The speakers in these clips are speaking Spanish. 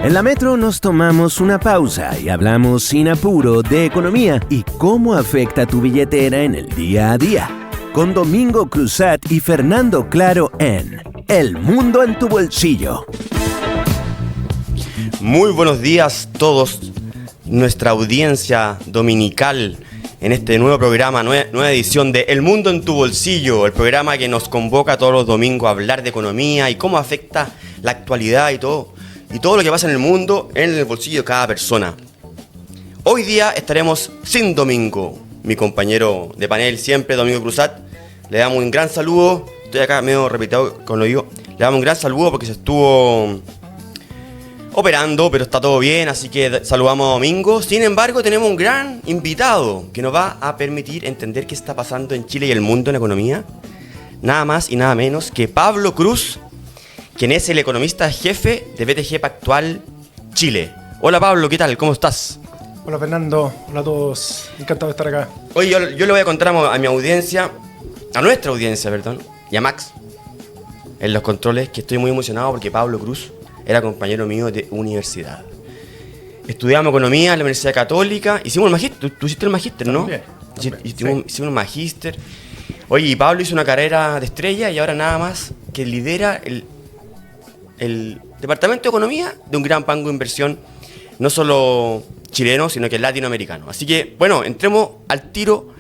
En la Metro nos tomamos una pausa y hablamos sin apuro de economía y cómo afecta tu billetera en el día a día. Con Domingo Cruzat y Fernando Claro en El Mundo en tu Bolsillo. Muy buenos días todos, nuestra audiencia dominical en este nuevo programa, nueva edición de El Mundo en tu Bolsillo, el programa que nos convoca todos los domingos a hablar de economía y cómo afecta la actualidad y todo lo que pasa en el mundo en el bolsillo de cada persona. Hoy día estaremos sin Domingo, mi compañero de panel siempre, Domingo Cruzat. Le damos un gran saludo, estoy acá medio repetido con lo digo, le damos un gran saludo porque se estuvo operando, pero está todo bien, así que saludamos a Domingo. Sin embargo, tenemos un gran invitado que nos va a permitir entender qué está pasando en Chile y el mundo en economía. Nada más y nada menos que Pablo Cruz, quien es el economista jefe de BTG Pactual Chile. Hola Pablo, ¿qué tal? ¿Cómo estás? Hola Fernando, hola a todos, encantado de estar acá. Oye, yo le voy a contar a mi audiencia, a nuestra audiencia, perdón, y a Max, en los controles, que estoy muy emocionado porque Pablo Cruz era compañero mío de universidad. Estudiamos economía en la Universidad Católica, hicimos el magíster, tú hiciste el magíster, ¿no? También. Hicimos un magíster. Oye, y Pablo hizo una carrera de estrella y ahora nada más que lidera el departamento de economía de un gran banco de inversión, no solo chileno, sino que latinoamericano. Así que, bueno, entremos al tiro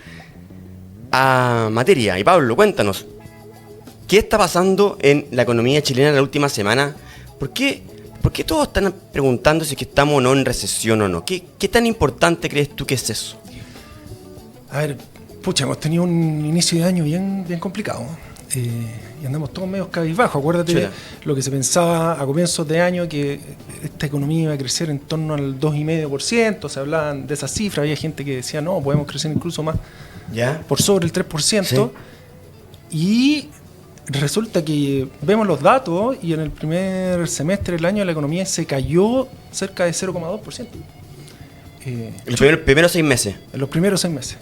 a materia. Y Pablo, cuéntanos, ¿qué está pasando en la economía chilena en la última semana? ¿Por qué todos están preguntando si es que estamos o no en recesión o no? ¿Qué tan importante crees tú que es eso? A ver, hemos tenido un inicio de año bien complicado. Y andamos todos medio cabizbajos. Acuérdate de lo que se pensaba a comienzos de año, que esta economía iba a crecer en torno al 2,5%. Se hablaban de esas cifras, había gente que decía, no, podemos crecer incluso más, ¿ya? Por sobre el 3%. Sí. Y resulta que vemos los datos y en el primer semestre del año la economía se cayó cerca de 0,2%. Los primeros 6 meses. En los primeros 6 meses.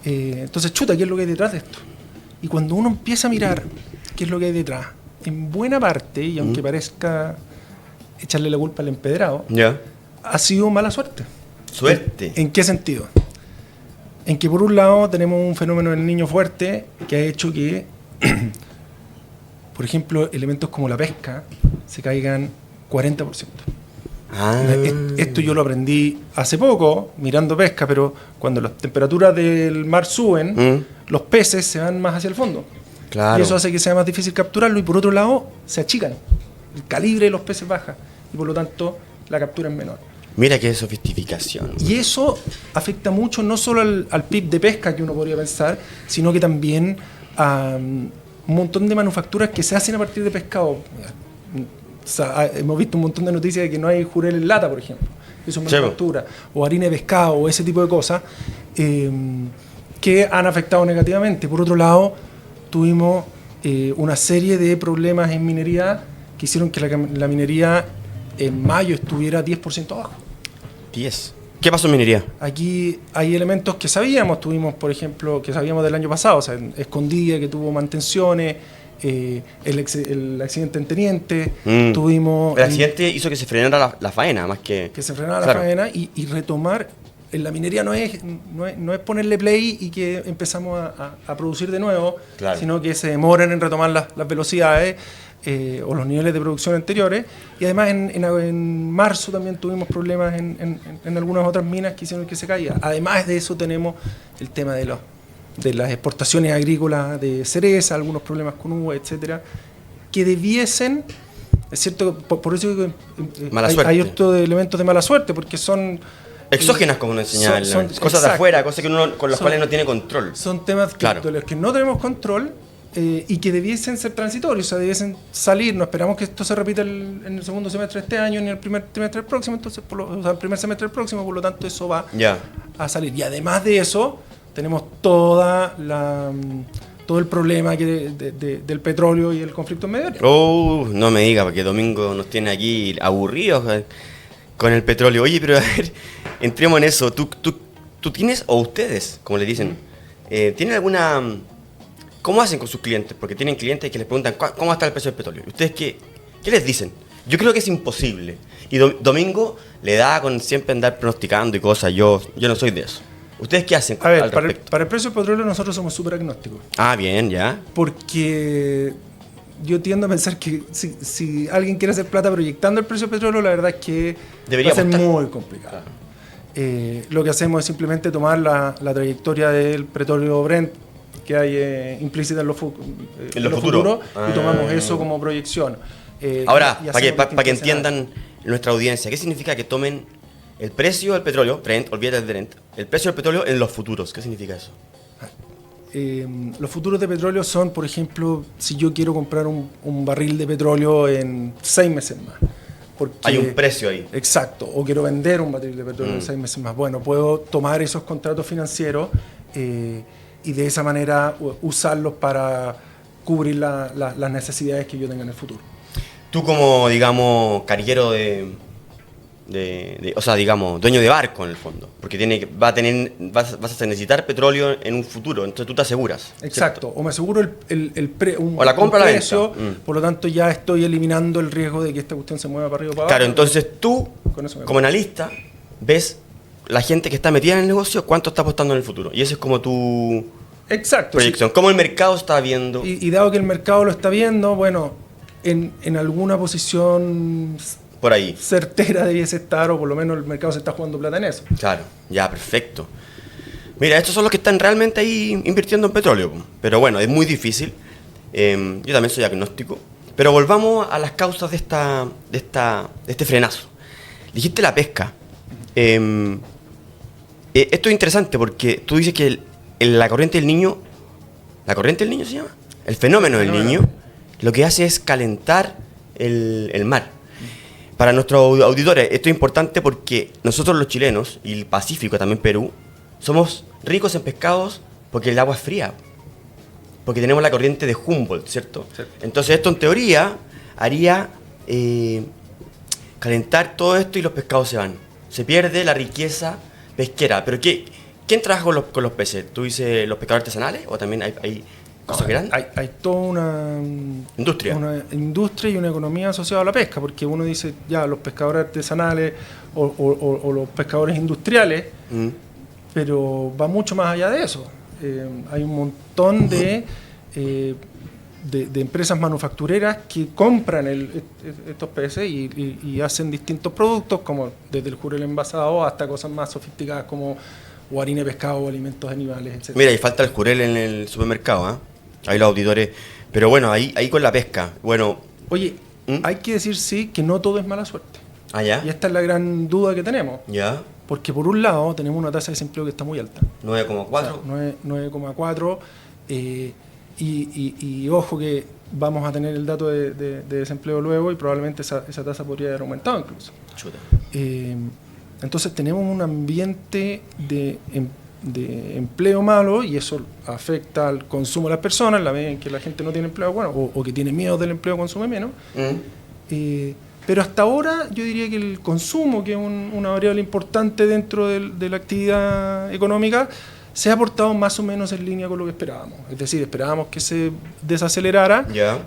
Entonces, ¿qué es lo que hay detrás de esto? Y cuando uno empieza a mirar qué es lo que hay detrás, en buena parte, y aunque parezca echarle la culpa al empedrado, ha sido mala suerte. ¿Suerte? ¿En qué sentido? En que por un lado tenemos un fenómeno del niño fuerte que ha hecho que, por ejemplo, elementos como la pesca se caigan 40%. Esto yo lo aprendí hace poco, mirando pesca, pero cuando las temperaturas del mar suben, los peces se van más hacia el fondo. Claro. Y eso hace que sea más difícil capturarlo y por otro lado se achican. El calibre de los peces baja y por lo tanto la captura es menor. Mira qué sofisticación. Y eso afecta mucho no solo al PIB de pesca que uno podría pensar, sino que también a un montón de manufacturas que se hacen a partir de pescado. O sea, hemos visto un montón de noticias de que no hay jurel en lata, por ejemplo. Eso es manufactura. O harina de pescado, o ese tipo de cosas, que han afectado negativamente. Por otro lado, tuvimos una serie de problemas en minería que hicieron que la minería en mayo estuviera 10% abajo. 10. ¿Qué pasó en minería? Aquí hay elementos que sabíamos, tuvimos, por ejemplo, que sabíamos del año pasado, o sea, Escondida, que tuvo mantenciones, el accidente en Teniente, tuvimos... El accidente hizo que se frenara la faena, más que... Que se frenara la faena y retomar. En la minería no es ponerle play y que empezamos a producir de nuevo, sino que se demoran en retomar las velocidades o los niveles de producción anteriores. Y además en marzo también tuvimos problemas en algunas otras minas que hicieron que se caiga. Además de eso tenemos el tema de las exportaciones agrícolas de cereza, algunos problemas con uva, etcétera, que debiesen, es cierto, por eso digo, hay otros elementos de mala suerte, porque son exógenas, como nos enseñaban, cosas de afuera, cosas con las cuales no tiene control. Son temas de los que no tenemos control y que debiesen ser transitorios, o sea, debiesen salir. No esperamos que esto se repita en el segundo semestre de este año ni en el primer trimestre del próximo, entonces, el primer semestre del próximo, por lo tanto, eso va a salir. Y además de eso, tenemos todo el problema del petróleo y el conflicto en Medio Oriente. No me diga, porque Domingo nos tiene aquí aburridos con el petróleo. Oye, pero a ver, entremos en eso. ¿Tú tienes, o ustedes, como le dicen, tienen alguna... ¿Cómo hacen con sus clientes? Porque tienen clientes que les preguntan, ¿cómo está el precio del petróleo? ¿Ustedes qué les dicen? Yo creo que es imposible. Y Domingo le da con siempre andar pronosticando y cosas. Yo no soy de eso. ¿Ustedes qué hacen A ver, al respecto? para el precio del petróleo nosotros somos súper agnósticos. Ah, bien, ya. Porque yo tiendo a pensar que si alguien quiere hacer plata proyectando el precio del petróleo, la verdad es que Debería va a ser apostar. muy complicado. Lo que hacemos es simplemente tomar la trayectoria del petróleo Brent que hay implícita en los futuros y tomamos eso como proyección. Ahora, y para que hacemos entiendan nuestra audiencia, ¿qué significa que tomen el precio del petróleo, Brent, olvídate del Brent, el precio del petróleo en los futuros? ¿Qué significa eso? Los futuros de petróleo son, por ejemplo, si yo quiero comprar un barril de petróleo en 6 meses más. Hay un precio ahí. Exacto, o quiero vender un barril de petróleo en 6 meses más. Bueno, puedo tomar esos contratos financieros y de esa manera usarlos para cubrir las necesidades que yo tenga en el futuro. Tú como, digamos, carguero o sea, digamos, dueño de barco en el fondo, porque vas a necesitar petróleo en un futuro, entonces tú te aseguras. Exacto, ¿cierto? O me aseguro o la compra o la precio, venta. Por lo tanto ya estoy eliminando el riesgo de que esta cuestión se mueva para arriba o para abajo. Claro, entonces tú, Con eso me como analista, ves la gente que está metida en el negocio, cuánto está apostando en el futuro. Y eso es como tu Exacto, proyección. sí. ¿Cómo el mercado está viendo? Y dado que el mercado lo está viendo, bueno, en alguna posición Por ahí. certera debiese estar, o por lo menos el mercado se está jugando plata en eso. Claro, ya, perfecto. Mira, estos son los que están realmente ahí invirtiendo en petróleo. Pero bueno, es muy difícil. Yo también soy agnóstico. Pero volvamos a las causas de este frenazo. Dijiste la pesca. Esto es interesante porque tú dices que la corriente del Niño... ¿La corriente del Niño se llama? El fenómeno del Niño lo que hace es calentar el mar. Para nuestros auditores, esto es importante porque nosotros los chilenos, y el Pacífico, también Perú, somos ricos en pescados porque el agua es fría. Porque tenemos la corriente de Humboldt, ¿cierto? Sí. Entonces esto en teoría haría calentar todo esto y los pescados se van. Se pierde la riqueza pesquera. Pero ¿quién trabaja con los peces? ¿Tú dices los pescadores artesanales o también hay cosas grandes? Hay toda una industria y una economía asociada a la pesca, porque uno dice ya los pescadores artesanales o los pescadores industriales, pero va mucho más allá de eso. Hay un montón de empresas manufactureras que compran estos peces y hacen distintos productos, como desde el jurel envasado hasta cosas más sofisticadas como o harina de pescado o alimentos animales, etc. Mira, y falta el jurel en el supermercado, ¿eh? Ahí los auditores. Pero bueno, ahí con la pesca. Bueno. Oye, hay que decir sí que no todo es mala suerte. ¿Ah, ya? Y esta es la gran duda que tenemos. ¿Ya? Porque por un lado tenemos una tasa de desempleo que está muy alta. 9,4. O sea, 9,4. Y ojo que vamos a tener el dato de desempleo luego y probablemente esa tasa podría haber aumentado incluso. Chuta. Entonces tenemos un ambiente de empleo malo y eso afecta al consumo de las personas, la medida en que la gente no tiene empleo, bueno, o que tiene miedo del empleo consume menos. Pero hasta ahora yo diría que el consumo, que es una variable importante dentro de la actividad económica, se ha portado más o menos en línea con lo que esperábamos. Es decir, esperábamos que se desacelerara. Yeah.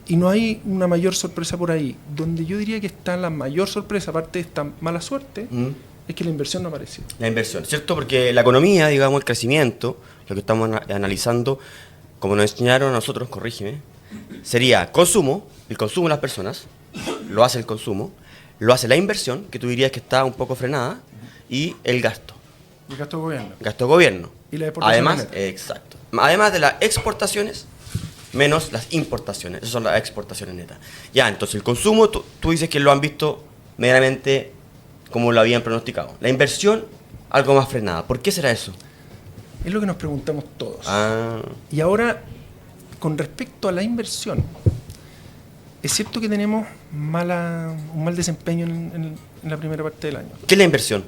Y no hay una mayor sorpresa por ahí. Donde yo diría que está la mayor sorpresa, aparte de esta mala suerte, es que la inversión no apareció. La inversión, ¿cierto? Porque la economía, digamos, el crecimiento, lo que estamos analizando, como nos enseñaron a nosotros, corrígeme, sería consumo, el consumo de las personas, lo hace el consumo, lo hace la inversión, que tú dirías que está un poco frenada, y el gasto. El gasto de gobierno. Gasto de gobierno. Y la exportación. Además, exacto. Además de las exportaciones, menos las importaciones. Esas son las exportaciones netas. Ya, entonces el consumo, tú dices que lo han visto medianamente como lo habían pronosticado. La inversión, algo más frenada. ¿Por qué será eso? Es lo que nos preguntamos todos. Ah. Y ahora, con respecto a la inversión, es cierto que tenemos un mal desempeño en la primera parte del año. ¿Qué es la inversión?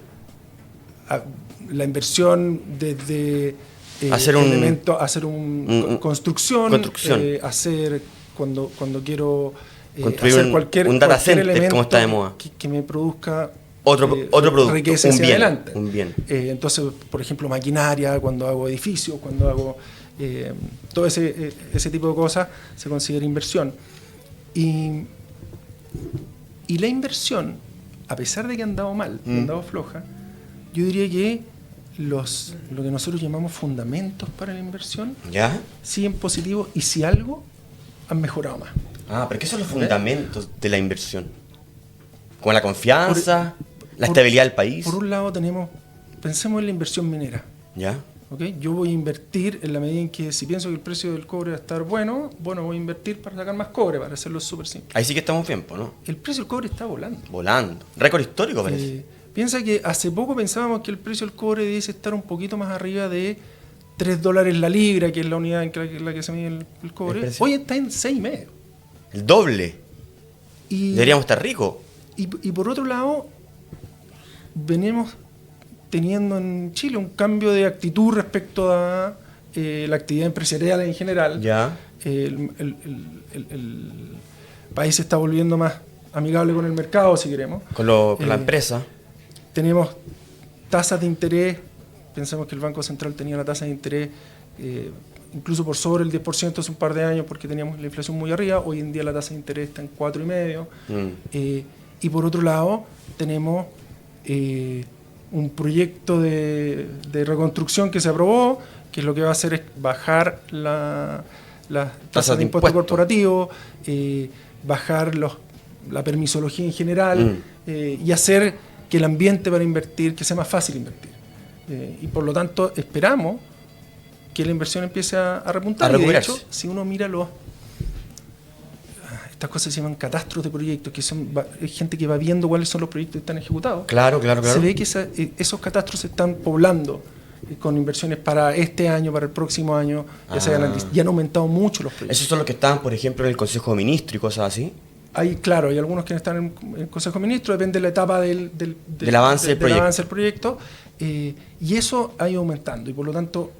La inversión desde hacer construcción. Hacer cuando quiero construir hacer cualquier data center, elemento como está de moda. Que me produzca otro producto, riqueza hacia adelante. Un bien. Entonces, por ejemplo, maquinaria, cuando hago edificios, cuando hago todo ese tipo de cosas, se considera inversión. Y Y la inversión, a pesar de que ha andado mal, ha andado floja, yo diría que lo que nosotros llamamos fundamentos para la inversión siguen positivos y si algo, han mejorado más. Pero ¿qué son los fundamentos de la inversión? ¿Con la confianza? ¿La estabilidad del país? Por un lado pensemos en la inversión minera. ¿Ya? ¿Okay? Yo voy a invertir en la medida en que si pienso que el precio del cobre va a estar bueno, voy a invertir para sacar más cobre, para hacerlo súper simple. Ahí sí que estamos bien, ¿no? El precio del cobre está volando. Volando. Récord histórico, parece. Piensa que hace poco pensábamos que el precio del cobre debiese estar un poquito más arriba de $3 la libra, que es la unidad en la que se mide el cobre. Hoy está en 6,5. El doble. Deberíamos estar ricos. Y por otro lado, venimos teniendo en Chile un cambio de actitud respecto a la actividad empresarial en general. Ya. El país se está volviendo más amigable con el mercado, si queremos. Con la empresa. Tenemos tasas de interés. Pensemos que el Banco Central tenía la tasa de interés incluso por sobre el 10% hace un par de años porque teníamos la inflación muy arriba. Hoy en día la tasa de interés está en 4,5%. Y por otro lado, tenemos un proyecto de reconstrucción que se aprobó, que lo que va a hacer es bajar las tasas de impuesto corporativo, bajar la permisología en general y hacer que el ambiente para invertir, que sea más fácil invertir. Y por lo tanto esperamos que la inversión empiece a repuntar. Y de hecho, si uno mira estas cosas se llaman catastros de proyectos, que es gente que va viendo cuáles son los proyectos que están ejecutados. Claro. Se ve que esos catastros se están poblando con inversiones para este año, para el próximo año, y han aumentado mucho los proyectos. ¿Esos son los que estaban, por ejemplo, en el Consejo de Ministros y cosas así? Hay algunos que están en el Consejo de Ministros, depende de la etapa del avance del proyecto, y eso ha ido aumentando, y por lo tanto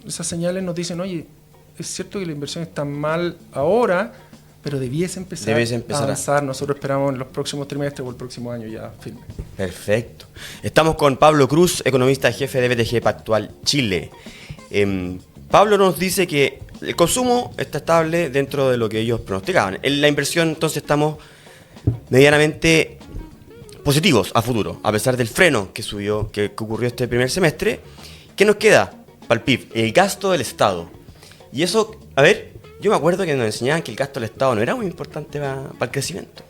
esas señales nos dicen, oye, es cierto que la inversión está mal ahora, pero debiese empezar a avanzar. Nosotros esperamos en los próximos trimestres o el próximo año ya firme. Perfecto. Estamos con Pablo Cruz, economista jefe de BTG Pactual Chile. Pablo nos dice que el consumo está estable dentro de lo que ellos pronosticaban. En la inversión, entonces, estamos medianamente positivos a futuro, a pesar del freno que ocurrió este primer semestre. ¿Qué nos queda para el PIB? El gasto del Estado. Y eso, yo me acuerdo que nos enseñaban que el gasto del Estado no era muy importante para el crecimiento.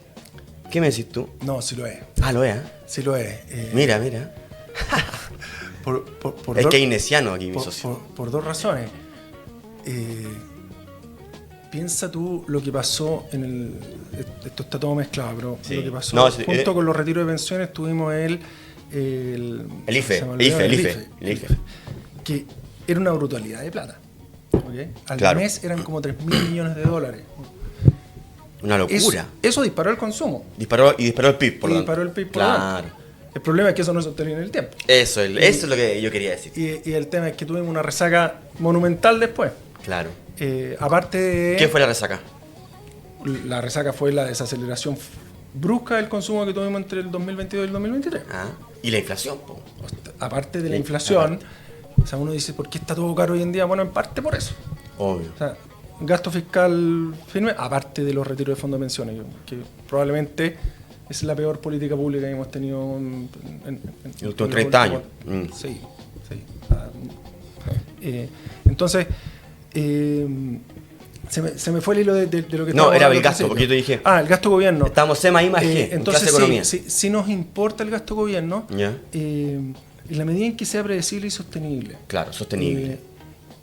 ¿Qué me decís tú? No, sí lo es. Lo es, ¿eh? Sí lo es. Mira. Es keynesiano aquí, mi socio. Por dos razones. Piensa tú lo que pasó esto está todo mezclado, pero lo que pasó junto con los retiros de pensiones tuvimos el IFE, que era una brutalidad de plata. ¿Okay? Al mes eran como 3.000 millones de dólares. Una locura. Eso disparó el consumo. Disparó el PIB, por lo tanto. Disparó el PIB, por lo tanto. El problema es que eso no se obtenía en el tiempo. Eso es lo que yo quería decir. Y el tema es que tuvimos una resaca monumental después. Claro. Aparte de... ¿Qué fue la resaca? La resaca fue la desaceleración brusca del consumo que tuvimos entre el 2022 y el 2023. ¿Y la inflación? Aparte de la inflación, uno dice, ¿por qué está todo caro hoy en día? Bueno, en parte por eso. Obvio. Gasto fiscal firme, aparte de los retiros de fondos de pensiones, que probablemente es la peor política pública que hemos tenido en los últimos 30 años. Sí. Entonces, se me fue el hilo de lo que No, era el gasto, porque yo te dije. El gasto gobierno. Estamos SEMA I más G, entonces clase economía. Sí nos importa el gasto gobierno, en la medida en que sea predecible y sostenible. Claro, sostenible.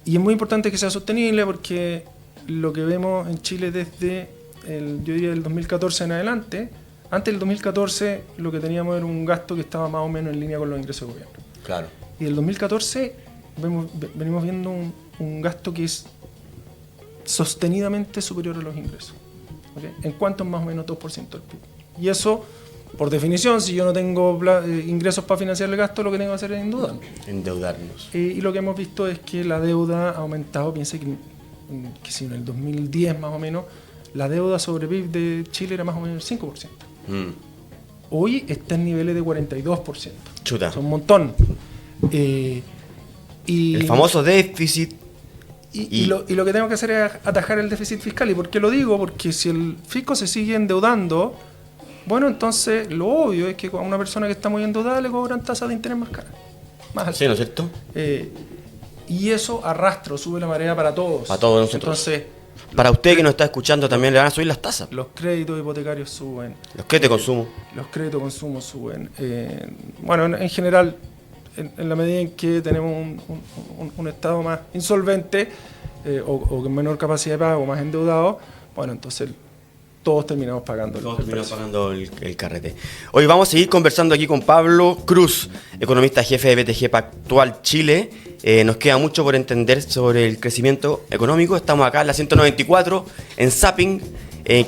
Y es muy importante que sea sostenible porque lo que vemos en Chile desde yo diría del 2014 en adelante, antes del 2014 lo que teníamos era un gasto que estaba más o menos en línea con los ingresos de gobierno. Claro. Y del 2014 venimos viendo un gasto que es sostenidamente superior a los ingresos. ¿Okay? En cuanto más o menos 2% del PIB. Y eso, por definición, si yo no tengo ingresos para financiar el gasto, lo que tengo que hacer es endeudarnos. Y lo que hemos visto es que la deuda ha aumentado. Piense que si en el 2010 más o menos, la deuda sobre PIB de Chile era más o menos el 5%. Hoy está en niveles de 42%. Chuta. Es un montón. El famoso déficit. Y lo que tenemos que hacer es atajar el déficit fiscal. ¿Y por qué lo digo? Porque si el fisco se sigue endeudando, Bueno, entonces lo obvio es que a una persona que está muy endeudada le cobran tasas de interés más caras. Más altas. Sí, ¿no es cierto? Y eso arrastra, sube la marea para todos. Para todos nosotros. Entonces, para usted que nos está escuchando también le van a subir las tasas. los créditos hipotecarios suben. Los créditos de consumo. Los créditos de consumo suben. Bueno, en general, en la medida en que tenemos un Estado más insolvente o con menor capacidad de pago, más endeudado, bueno, entonces todos terminamos pagando el carrete. Hoy vamos a seguir conversando aquí con Pablo Cruz, economista jefe de BTG Pactual Chile. Nos queda mucho por entender sobre el crecimiento económico. Estamos acá en la 194, en Zapping,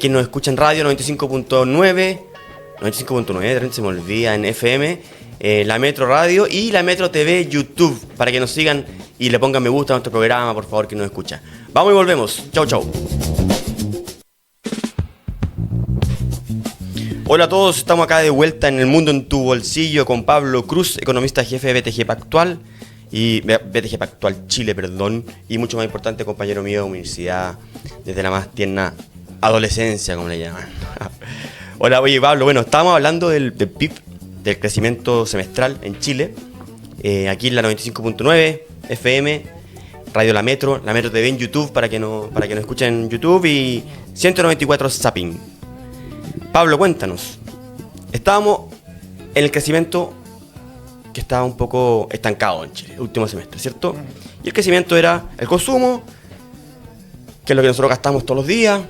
quien nos escucha en radio 95.9, se me olvida, en FM, la Metro Radio y la Metro TV YouTube, para que nos sigan y le pongan me gusta a nuestro programa, por favor, que nos escucha. Vamos y volvemos. Chau, chau. Hola a todos, estamos acá de vuelta en El Mundo en tu Bolsillo con Pablo Cruz, economista jefe de BTG Pactual y BTG Pactual Chile, y mucho más importante, compañero mío de universidad desde la más tierna adolescencia, como le llaman. Hola, oye Pablo, bueno, estábamos hablando del PIB, del crecimiento semestral en Chile, aquí en la 95.9 FM, Radio La Metro TV en YouTube para que nos escuchen en YouTube y 194 Zapping. Pablo, cuéntanos. Estábamos en el crecimiento que estaba un poco estancado en Chile, el último semestre, ¿cierto? Y el crecimiento era el consumo, que es lo que nosotros gastamos todos los días,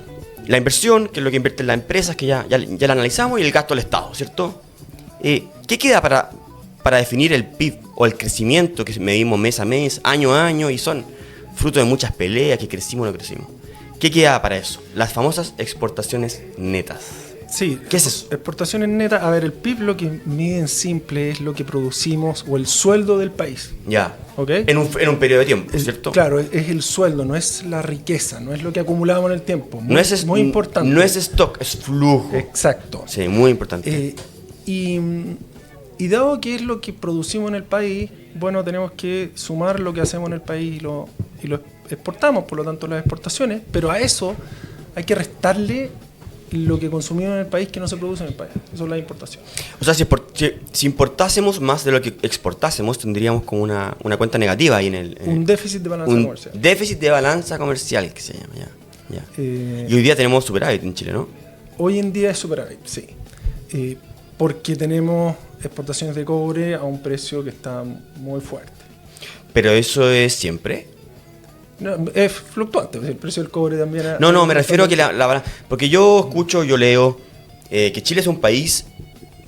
la inversión, que es lo que invierten las empresas, que ya la analizamos, y el gasto del Estado, ¿cierto? ¿Qué queda para definir el PIB o el crecimiento que medimos mes a mes, año a año, y son fruto de muchas peleas, que crecimos o no crecimos? ¿Qué queda para eso? Las famosas exportaciones netas. Sí, ¿qué es eso? Exportaciones netas, a ver, el PIB lo que mide en simple es lo que producimos o el sueldo del país. Ya, ¿ok? En un periodo de tiempo, ¿cierto? Claro, es el sueldo, no es la riqueza, no es lo que acumulamos en el tiempo. Muy importante. No es stock, es flujo. Exacto. Sí, muy importante. Y dado que es lo que producimos en el país, bueno, tenemos que sumar lo que hacemos en el país y lo exportamos, por lo tanto las exportaciones, pero a eso hay que restarle lo que consumimos en el país que no se produce en el país. Eso es la importación. O sea, si importásemos más de lo que exportásemos, tendríamos como una cuenta negativa ahí en el... un déficit de balanza comercial. Un déficit de balanza comercial, que se llama, ya. Y hoy día tenemos superávit en Chile, ¿no? Hoy en día es superávit, sí. Porque tenemos exportaciones de cobre a un precio que está muy fuerte. ¿Pero eso es siempre? No, es fluctuante, el precio del cobre también... No, me refiero a que porque yo escucho, yo leo que Chile es un país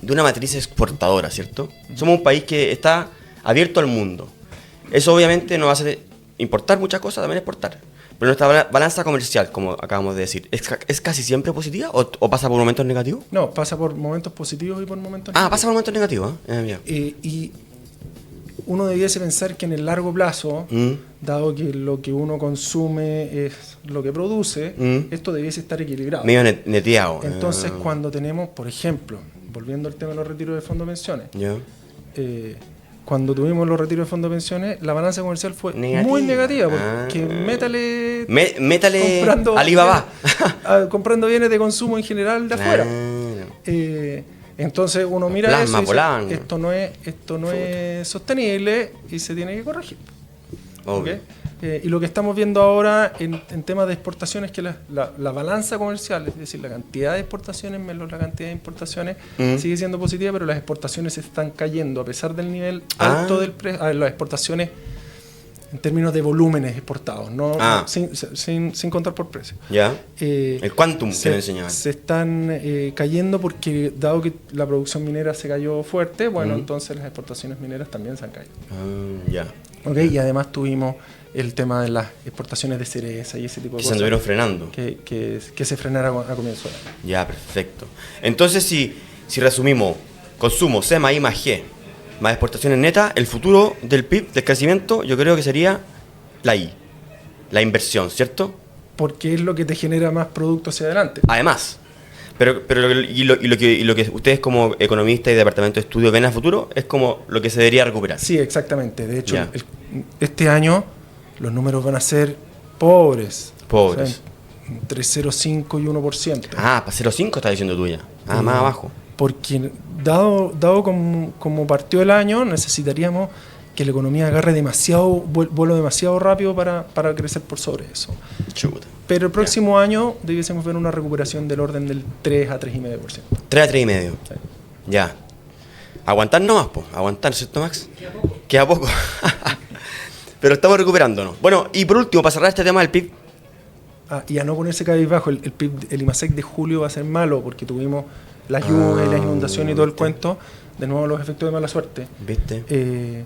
de una matriz exportadora, ¿cierto? Somos un país que está abierto al mundo. Eso obviamente nos hace importar muchas cosas, también exportar. Pero nuestra balanza comercial, como acabamos de decir, ¿es casi siempre positiva o pasa por momentos negativos? No, pasa por momentos positivos y por momentos negativos. Pasa por momentos negativos. Y uno debiese pensar que en el largo plazo, dado que lo que uno consume es lo que produce, esto debiese estar equilibrado. Medio neteado. Entonces, cuando tenemos, por ejemplo, volviendo al tema de los retiros de fondos de pensiones, cuando tuvimos los retiros de fondos de pensiones, la balanza comercial fue muy negativa, porque métale Alibaba comprando bienes de consumo en general de afuera. Entonces uno mira eso y dice, esto no es sostenible y se tiene que corregir. ¿Okay? Y lo que estamos viendo ahora en temas de exportaciones es que la balanza comercial, es decir, la cantidad de exportaciones menos la cantidad de importaciones, sigue siendo positiva, pero las exportaciones están cayendo a pesar del nivel alto del precio. Las exportaciones en términos de volúmenes exportados, sin contar por precio. El quantum que me enseñaban. Se están cayendo porque, dado que la producción minera se cayó fuerte, bueno, entonces las exportaciones mineras también se han caído. Okay, y además tuvimos el tema de las exportaciones de cereza y ese tipo de cosas. Que se anduvieron frenando. Que se frenara a comienzo de año. Ya, perfecto. Entonces, si resumimos, consumo C más I más G, más exportaciones netas, el futuro del PIB, del crecimiento, yo creo que sería la I, la inversión, ¿cierto? Porque es lo que te genera más producto hacia adelante. Además, pero lo que ustedes como economistas y departamento de estudio ven a futuro es como lo que se debería recuperar. Sí, exactamente. De hecho, este año los números van a ser pobres. O sea, entre 0,5 y 1%. Ah, para 0,5 está diciendo tuya. Ah, más abajo. Porque dado como partió el año, necesitaríamos que la economía agarre vuelo demasiado rápido para crecer por sobre eso. Chuta. Pero el próximo año debiésemos ver una recuperación del orden del 3 a 3,5%. 3 a 3,5. Sí. Ya. Aguantar nomás, pues. Aguantar, ¿cierto, Max? Queda poco. Pero estamos recuperándonos. Bueno, y por último, para cerrar este tema del PIB. Y a no ponerse cabizbajo, el PIB, el IMASEC de julio va a ser malo porque tuvimos las lluvias, las inundaciones y todo el cuento. De nuevo, los efectos de mala suerte. ¿Viste?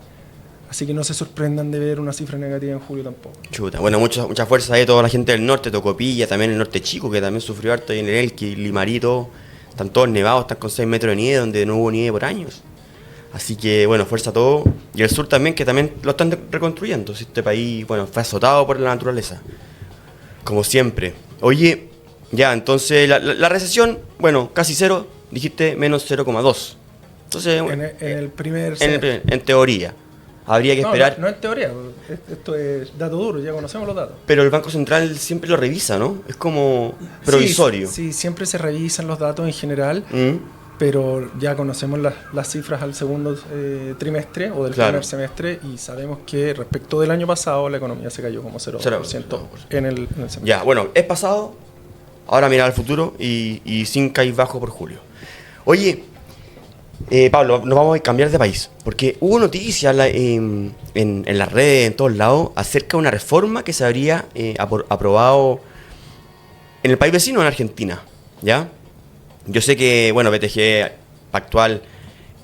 Así que no se sorprendan de ver una cifra negativa en julio tampoco. Chuta. Bueno, mucha fuerza ahí, toda la gente del norte, Tocopilla, también el norte chico, que también sufrió harto, ahí en el Elqui, Limarito. Están todos nevados, están con 6 metros de nieve, donde no hubo nieve por años. Así que, bueno, fuerza a todo. Y el sur también, que también lo están reconstruyendo. Este país, bueno, fue azotado por la naturaleza. Como siempre. Oye, ya, entonces, la recesión, bueno, casi cero, dijiste menos 0,2. Entonces, en el primer semestre. En teoría. Habría que esperar. No en teoría, esto es dato duro, ya conocemos los datos. Pero el Banco Central siempre lo revisa, ¿no? Es como provisorio. Sí, siempre se revisan los datos en general, pero ya conocemos las cifras al segundo trimestre o del primer semestre y sabemos que respecto del año pasado la economía se cayó como 0% en el semestre. Ya, bueno, es pasado, ahora mirar al futuro y sin caer bajo por julio. Oye, Pablo, nos vamos a cambiar de país, porque hubo noticias en las redes, en todos lados, acerca de una reforma que se habría aprobado en el país vecino, en Argentina, ¿ya? Yo sé que, bueno, BTG Pactual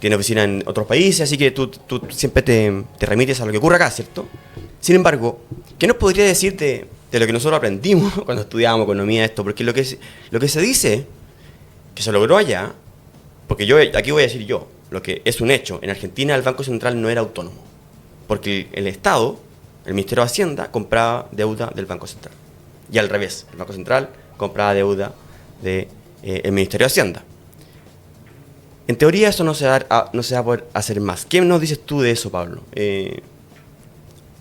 tiene oficina en otros países, así que tú siempre te remites a lo que ocurre acá, ¿cierto? Sin embargo, ¿qué nos podría decir de lo que nosotros aprendimos cuando estudiábamos economía esto? Porque lo que se dice que se logró allá, porque aquí voy a decir yo, lo que es un hecho, en Argentina el Banco Central no era autónomo, porque el Estado, el Ministerio de Hacienda, compraba deuda del Banco Central. Y al revés, el Banco Central compraba deuda del Ministerio de Hacienda. En teoría eso no se va a poder hacer más. ¿Qué nos dices tú de eso, Pablo?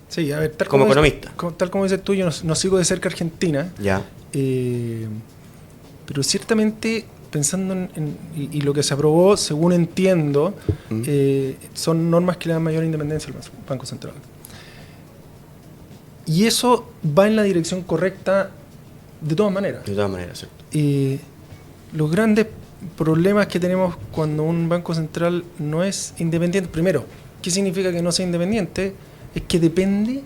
Sí, a ver, como economista. Tal como dices tú, yo no sigo de cerca Argentina. Ya. Pero ciertamente, pensando y lo que se aprobó, según entiendo, son normas que le dan mayor independencia al Banco Central. Y eso va en la dirección correcta de todas maneras. De todas maneras, cierto. Los grandes problemas que tenemos cuando un Banco Central no es independiente, primero, ¿qué significa que no sea independiente? Es que depende,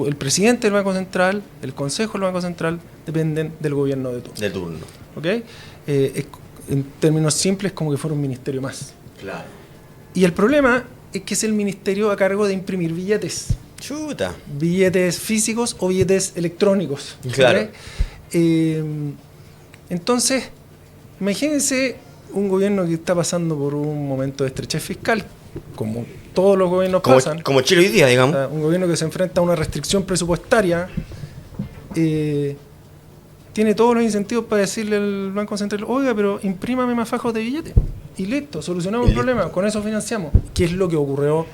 el presidente del Banco Central, el Consejo del Banco Central, dependen del gobierno de turno. De turno. ¿Ok? En términos simples, como que fuera un ministerio más. Claro. Y el problema es que es el ministerio a cargo de imprimir billetes. Chuta. Billetes físicos o billetes electrónicos. Claro. Entonces, imagínense un gobierno que está pasando por un momento de estrechez fiscal, como todos los gobiernos pasan. Como Chile hoy día, digamos. Un gobierno que se enfrenta a una restricción presupuestaria. Tiene todos los incentivos para decirle al Banco Central, oiga, pero imprímame más fajos de billetes. Y listo, solucionamos el problema, con eso financiamos. ¿Qué es lo que ocurrió?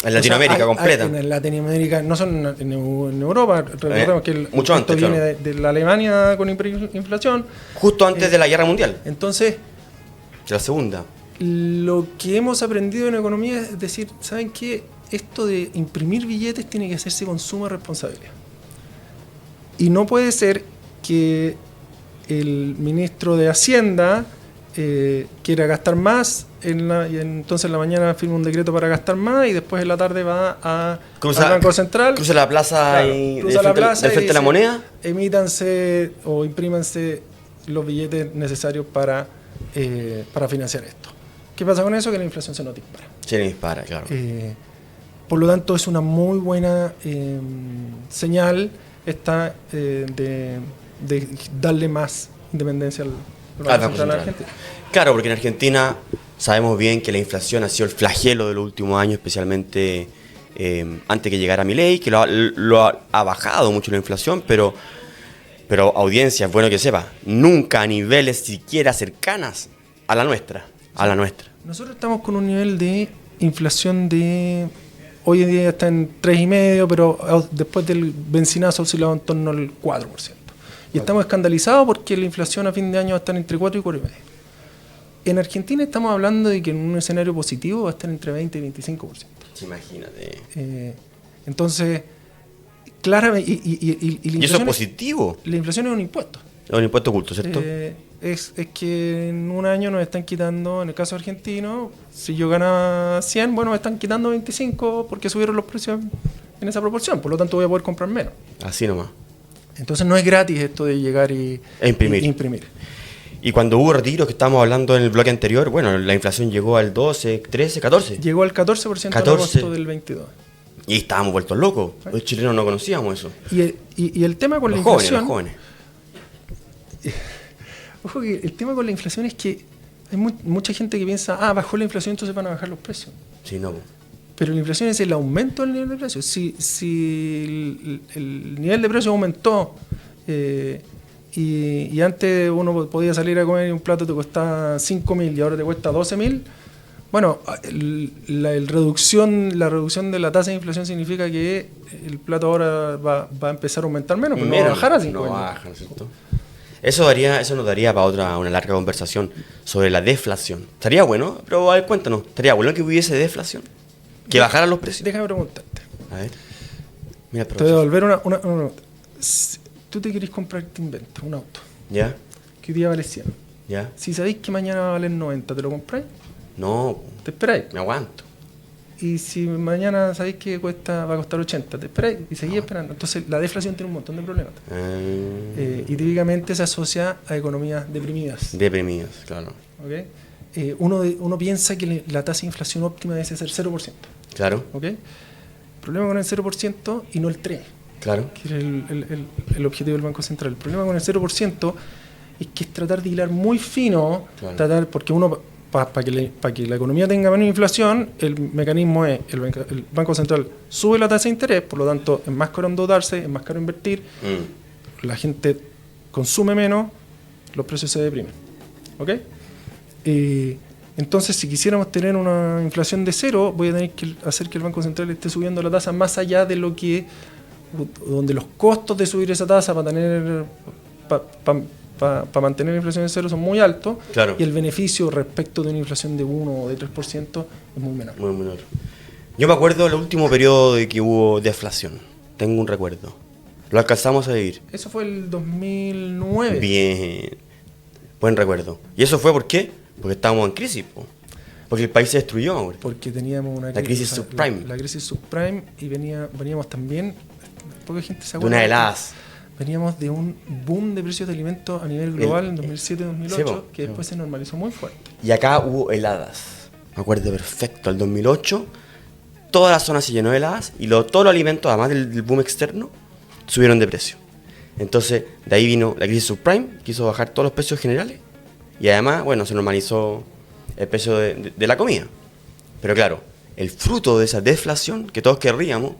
En Latinoamérica completa. En Latinoamérica, no solo en Europa, recordemos que mucho antes, viene de la Alemania con inflación. Justo antes de la Guerra Mundial. Entonces, de la Segunda. Lo que hemos aprendido en economía es decir, ¿saben qué? Esto de imprimir billetes tiene que hacerse con suma responsabilidad. Y no puede ser que el ministro de Hacienda quiera gastar más y entonces en la mañana firma un decreto para gastar más y después en la tarde va al Banco Central. Cruza la plaza del frente a la moneda. Emítanse o imprímanse los billetes necesarios para financiar esto. ¿Qué pasa con eso? Que la inflación se nos dispara. Se nos dispara, claro. Por lo tanto, es una muy buena señal esta de darle más independencia al Banco Central Argentina. Claro, porque en Argentina sabemos bien que la inflación ha sido el flagelo de los últimos años, especialmente antes que llegara Milei, que lo ha bajado mucho la inflación, pero audiencia, es bueno que sepa, nunca a niveles siquiera cercanas a la nuestra. Nosotros estamos con un nivel de inflación hoy en día está en 3,5%, pero después del benzinazo oscilaba en torno al 4%. Y estamos escandalizados porque la inflación a fin de año va a estar entre 4 y 4,5. En Argentina estamos hablando de que en un escenario positivo va a estar entre 20 y 25%. Imagínate. Entonces, claramente... ¿Y eso es positivo? La inflación es un impuesto. Es un impuesto oculto, ¿cierto? Es que en un año nos están quitando, en el caso argentino, si yo ganaba 100, bueno, me están quitando 25 porque subieron los precios en esa proporción, por lo tanto voy a poder comprar menos. Así nomás. Entonces no es gratis esto de llegar e imprimir. Y cuando hubo retiros, que estábamos hablando en el bloque anterior, bueno, la inflación llegó al 12, 13, 14. Llegó al 14% en agosto del 22. Y estábamos vueltos locos. Los chilenos no conocíamos eso. Y el tema con la inflación... Los jóvenes. Ojo que el tema con la inflación es que hay mucha gente que piensa, bajó la inflación, entonces van a bajar los precios. Sí, no. Pero la inflación es el aumento del nivel de precios. Si el nivel de precios aumentó y antes uno podía salir a comer y un plato te costaba 5.000 y ahora te cuesta 12.000, bueno, la reducción de la tasa de inflación significa que el plato ahora va a empezar a aumentar menos, pero no va a bajar a 5.000. No baja, ¿no es cierto? Eso nos daría para una larga conversación sobre la deflación. Estaría bueno, pero a ver, cuéntanos, ¿estaría bueno que hubiese deflación? ¿Que bajaran los precios? Déjame preguntarte. A ver. Mira, te voy a devolver una si tú te querés comprar, te inventas un auto. ¿Ya? Que hoy día vale 100. ¿Ya? Si sabéis que mañana va a valer 90, ¿te lo compráis? No. ¿Te esperáis? Me aguanto. Y si mañana sabéis que va a costar 80, te esperáis y seguís esperando. Entonces la deflación tiene un montón de problemas. Y típicamente se asocia a economías deprimidas. Deprimidas, claro. ¿Okay? Uno piensa que la tasa de inflación óptima debe ser 0%. Claro. ¿Okay? El problema con el 0% y no el 3%. Claro. Que es el objetivo del Banco Central. El problema con el 0% es que es tratar de hilar muy fino, claro. Porque uno... Para que la economía tenga menos inflación, el mecanismo es, el Banco Central sube la tasa de interés, por lo tanto es más caro endeudarse, es más caro invertir, la gente consume menos, los precios se deprimen. ¿Ok? Entonces, si quisiéramos tener una inflación de 0, voy a tener que hacer que el Banco Central esté subiendo la tasa más allá de lo que, donde los costos de subir esa tasa para tener... Para mantener la inflación en 0 son muy altos, claro. Y el beneficio respecto de una inflación de 1 o de 3% es muy menor. Muy menor. Yo me acuerdo del último periodo de que hubo deflación. Tengo un recuerdo. Lo alcanzamos a vivir. Eso fue el 2009. Bien. Buen recuerdo. ¿Y eso fue por qué? Porque estábamos en crisis. Porque el país se destruyó. Hombre. Porque teníamos la crisis subprime. La crisis subprime y veníamos también... Poca gente se acuerda. De una heladas. Veníamos de un boom de precios de alimentos a nivel global en 2007-2008, que después se normalizó muy fuerte. Y acá hubo heladas. Me acuerdo perfecto, el 2008, toda la zona se llenó de heladas y todos los alimentos, además del boom externo, subieron de precio. Entonces, de ahí vino la crisis subprime, quiso bajar todos los precios generales y además, bueno, se normalizó el precio de la comida. Pero claro, el fruto de esa deflación que todos querríamos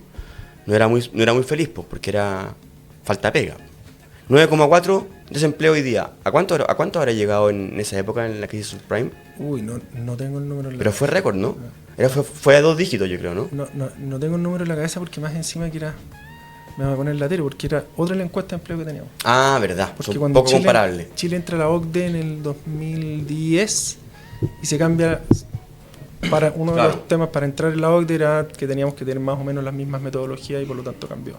no era muy feliz, porque era... falta pega. 9,4 desempleo hoy día. ¿A cuánto habrá llegado en esa época, en la crisis subprime? Uy, no tengo el número en la Pero fue récord, ¿no? Fue a 2 dígitos, yo creo, ¿no? No tengo el número en la cabeza porque más encima que era... Me voy a poner latero porque era otra la encuesta de empleo que teníamos. Ah, verdad. Porque un poco comparable. Chile entra a la OCDE en el 2010 y se cambia... Uno de los temas para entrar en la OCDE era que teníamos que tener más o menos las mismas metodologías y por lo tanto cambió.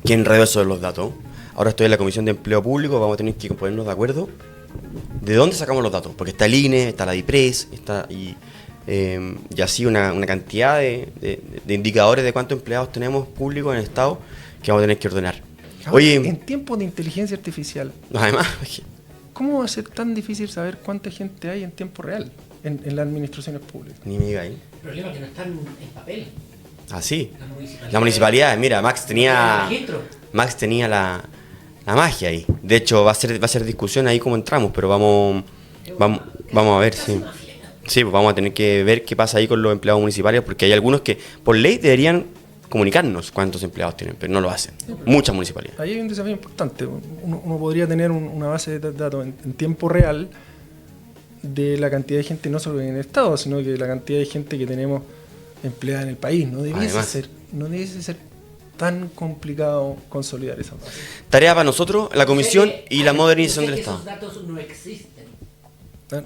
¿Quién enredó eso de los datos? Ahora estoy en la Comisión de Empleo Público, vamos a tener que ponernos de acuerdo. ¿De dónde sacamos los datos? Porque está el INE, está la DIPRES, y así una cantidad de indicadores de cuántos empleados tenemos públicos en el Estado que vamos a tener que ordenar. Oye, en tiempos de inteligencia artificial, además, ¿cómo va a ser tan difícil saber cuánta gente hay en tiempo real en las administraciones públicas? Ni me diga ahí. El problema es que no están en papel. Ah, sí. La municipalidad, mira, Max tenía la magia ahí. De hecho, va a ser discusión ahí cómo entramos, pero vamos a ver, sí. Sí, pues vamos a tener que ver qué pasa ahí con los empleados municipales, porque hay algunos que por ley deberían comunicarnos cuántos empleados tienen, pero no lo hacen. Muchas municipalidades. Ahí hay un desafío importante. Uno podría tener una base de datos en tiempo real de la cantidad de gente, no solo en el Estado, sino que la cantidad de gente que tenemos empleada en el país. No debiese ser tan complicado consolidar esa base. Tarea para nosotros, la comisión y la modernización del Estado. Esos datos no existen.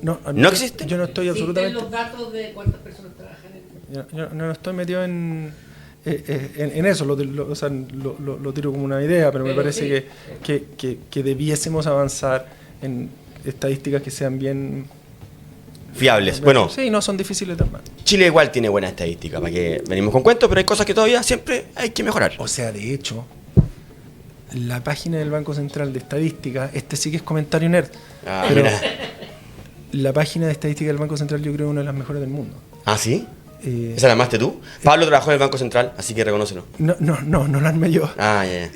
¿No existen? Yo no estoy absolutamente... ¿Existen los datos de cuántas personas trabajan en Yo no estoy metido en eso, lo tiro como una idea, pero me parece que debiésemos avanzar en estadísticas que sean bien fiables. Bueno, sí, no son difíciles de armar. Chile igual tiene buena estadística, para que venimos con cuentos, pero hay cosas que todavía siempre hay que mejorar. O sea, de hecho, la página del Banco Central de Estadística, sí que es comentario nerd, pero mira. La página de estadística del Banco Central yo creo es una de las mejores del mundo. ¿Ah, sí? ¿Esa la armaste tú? Pablo trabajó en el Banco Central, así que reconócelo. No la armé yo. Ah, ya.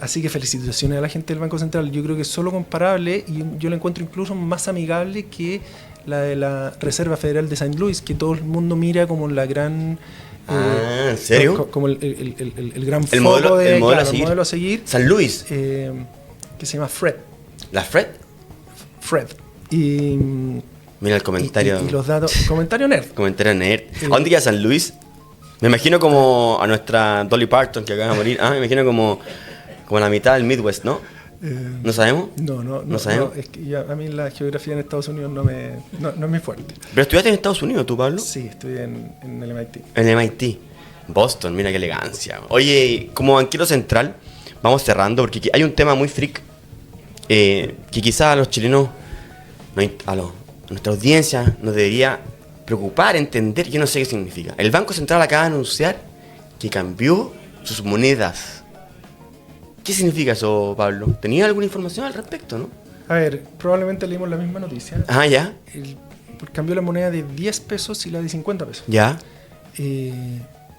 Así que felicitaciones a la gente del Banco Central. Yo creo que es solo comparable y yo la encuentro incluso más amigable que la de la Reserva Federal de Saint Louis, que todo el mundo mira como la gran... ¿en serio? Como el gran foco modelo a seguir. San Luis. Que se llama FRED. ¿La FRED? FRED. Y mira el comentario. Y los datos. Comentario nerd. Comentario nerd. ¿A dónde queda San Luis? Me imagino como a nuestra Dolly Parton que acaba de morir. Me imagino como la mitad del Midwest, ¿no? ¿No sabemos? No sabemos. Es que a mí la geografía en Estados Unidos no es muy fuerte. ¿Pero estudiaste en Estados Unidos tú, Pablo? Sí, estudié en el MIT. En el MIT. Boston, mira qué elegancia. Oye, como banquero central, vamos cerrando porque hay un tema muy freak que quizás a los chilenos, a nuestra audiencia, nos debería preocupar, entender. Yo no sé qué significa. El Banco Central acaba de anunciar que cambió sus monedas. ¿Qué significa eso, Pablo? ¿Tenía alguna información al respecto, no? A ver, probablemente leímos la misma noticia. Ya. Cambió la moneda de 10 pesos y la de 50 pesos. Ya.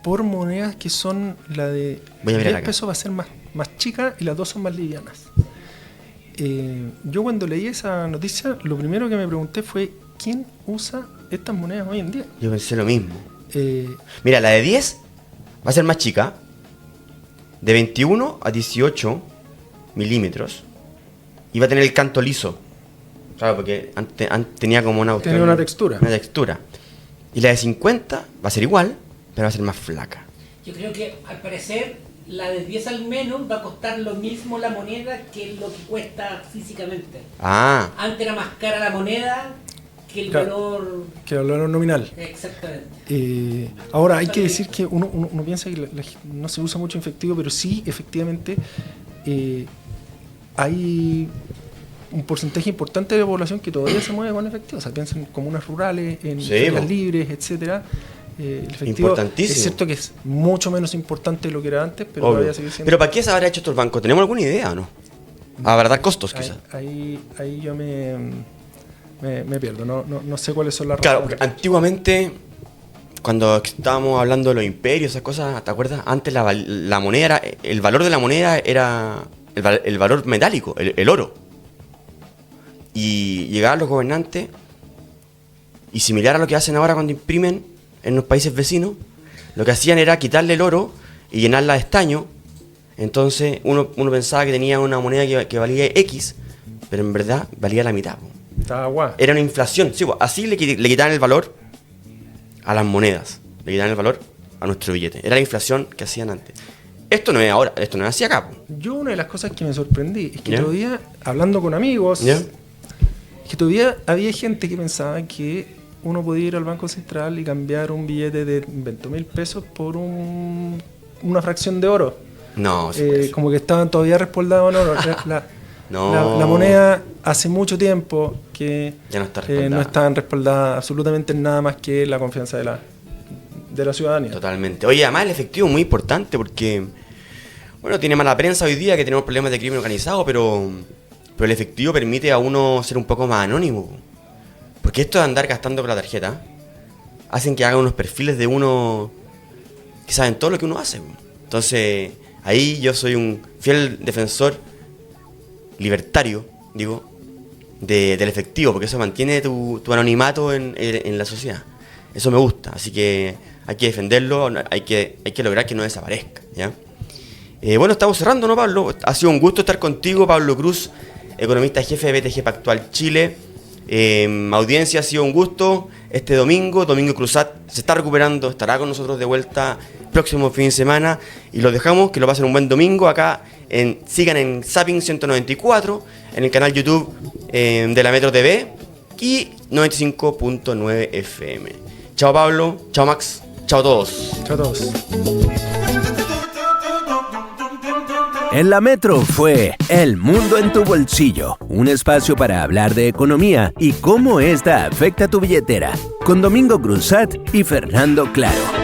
Por monedas que son la de 10 pesos va a ser más chica y las dos son más livianas. Yo cuando leí esa noticia, lo primero que me pregunté fue ¿quién usa estas monedas hoy en día? Yo pensé lo mismo. Mira, la de 10 va a ser más chica, de 21 a 18 milímetros, y va a tener el canto liso. Claro, porque antes tenía como una textura. Una textura. Y la de 50 va a ser igual, pero va a ser más flaca. Yo creo que al parecer la de 10 al menos va a costar lo mismo la moneda que lo que cuesta físicamente. Antes era más cara la moneda que el valor... Que el valor nominal. Exactamente. Ahora hay que decir que uno piensa que no se usa mucho efectivo, pero sí, efectivamente, hay un porcentaje importante de la población que todavía se mueve con efectivo. O sea, piensan en comunas rurales, en ferias libres, etcétera. El efectivo importantísimo. Es cierto que es mucho menos importante de lo que era antes, pero todavía sigue siendo... ¿Pero para qué se habrá hecho esto el banco? ¿Tenemos alguna idea o no? ¿Habrá dar costos, quizás? Ahí yo me pierdo, no sé cuáles son las razones. Claro, porque antiguamente, cuando estábamos hablando de los imperios, esas cosas, ¿te acuerdas? Antes la moneda el valor de la moneda era el valor metálico, el oro. Y llegaban los gobernantes, y similar a lo que hacen ahora cuando imprimen en los países vecinos, lo que hacían era quitarle el oro y llenarla de estaño. Entonces uno pensaba que tenía una moneda que valía X, pero en verdad valía la mitad. Estaba guay. Era una inflación, sí, así le quitaban el valor a las monedas, le quitaban el valor a nuestro billete. Era la inflación que hacían antes. Esto no es ahora, esto no es así acá. Yo una de las cosas que me sorprendí es que todavía, hablando con amigos, que todavía había gente que pensaba que uno podía ir al Banco Central y cambiar un billete de 20.000 pesos por una fracción de oro. No, como que estaban todavía respaldados en oro. La moneda hace mucho tiempo que ya no está respaldada. No estaban respaldadas absolutamente en nada más que la confianza de la ciudadanía. Totalmente. Oye, además el efectivo es muy importante porque, bueno, tiene mala prensa hoy día que tenemos problemas de crimen organizado, pero el efectivo permite a uno ser un poco más anónimo. Porque esto de andar gastando con la tarjeta hacen que hagan unos perfiles de uno que saben todo lo que uno hace. Entonces, ahí yo soy un fiel defensor libertario, digo, del efectivo, porque eso mantiene tu anonimato en la sociedad. Eso me gusta, así que hay que defenderlo, hay que lograr que no desaparezca, ¿ya? Bueno, estamos cerrando, ¿no, Pablo? Ha sido un gusto estar contigo, Pablo Cruz, economista jefe de BTG Pactual Chile. Audiencia, ha sido un gusto. Domingo Cruzat se está recuperando, estará con nosotros de vuelta próximo fin de semana y los dejamos, que lo pasen un buen domingo acá. Sigan en Zapping 194, en el canal YouTube de la Metro TV y 95.9 FM. Chao Pablo, chao Max, chao a todos. Chao a todos. En la Metro fue El Mundo en tu Bolsillo, un espacio para hablar de economía y cómo esta afecta tu billetera, con Domingo Cruzat y Fernando Claro.